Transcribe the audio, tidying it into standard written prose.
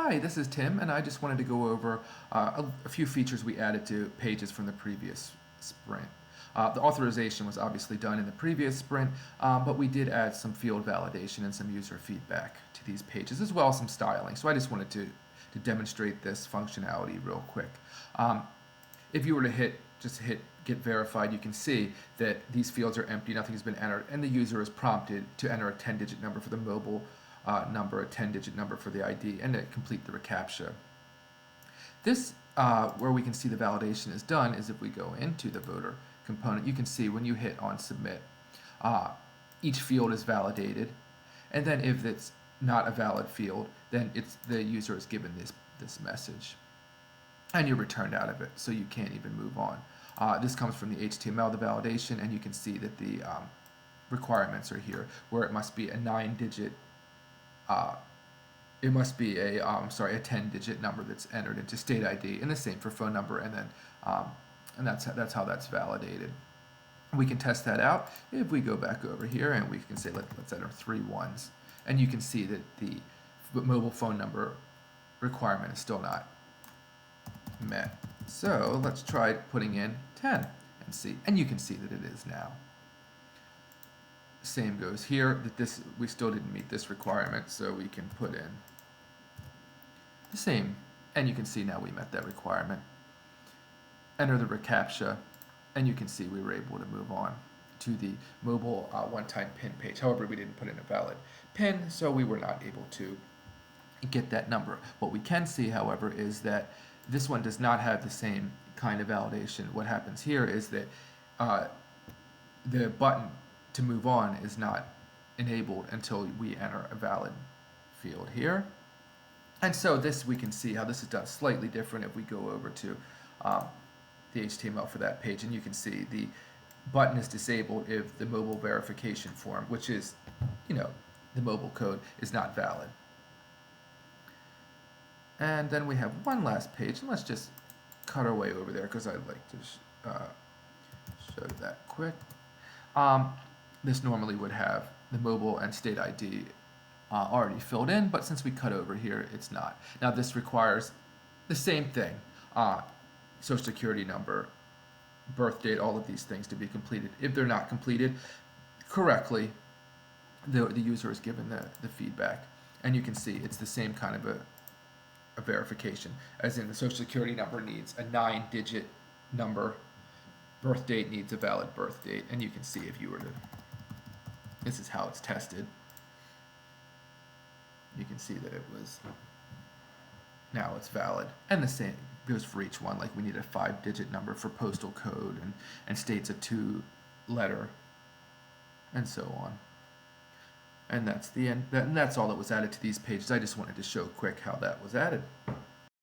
Hi, this is Tim, and I just wanted to go over a few features we added to pages from the previous sprint. The authorization was obviously done in the previous sprint, but we did add some field validation and some user feedback to these pages, as well as some styling. So I just wanted to demonstrate this functionality real quick. If you were to just hit get verified, you can see that these fields are empty, nothing has been entered, and the user is prompted to enter a 10-digit number for the mobile number, a 10-digit number for the ID, and to complete the reCAPTCHA. This, where we can see the validation is done, is if we go into the voter component, you can see when you hit on submit, each field is validated, and then if it's not a valid field, then the user is given this message, and you're returned out of it, so you can't even move on. This comes from the HTML, the validation, and you can see that the requirements are here, where it must be a 9-digit it must be a 10-digit number that's entered into state ID, and the same for phone number, and then and that's how that's validated. We can test that out if we go back over here and we can say let's enter 3 ones, and you can see that the mobile phone number requirement is still not met. So let's try putting in 10 and see, and you can see that it is now. Same goes here, that we still didn't meet this requirement, so we can put in the same, and you can see now we met that requirement. Enter the reCAPTCHA, and you can see we were able to move on to the mobile one-time PIN page. However, we didn't put in a valid PIN, so we were not able to get that number. What we can see, however, is that this one does not have the same kind of validation. What happens here is that the button to move on is not enabled until we enter a valid field here. And so this, we can see how this is done slightly different if we go over to the HTML for that page, and you can see the button is disabled if the mobile verification form, which is, the mobile code, is not valid. And then we have one last page, and let's just cut our way over there because I'd like to show you that quick. This normally would have the mobile and state ID already filled in, but since we cut over here, it's not. Now this requires the same thing, social security number, birth date, all of these things to be completed. If they're not completed correctly, the user is given the feedback, and you can see it's the same kind of a verification, as in the social security number needs a 9-digit number, birth date needs a valid birth date, and you can see if you were to, this is how it's tested. You can see that it was, now it's valid, and the same goes for each one. Like we need a 5-digit number for postal code, and state's a 2-letter, and so on. And that's the end. And that's all that was added to these pages. I just wanted to show quick how that was added.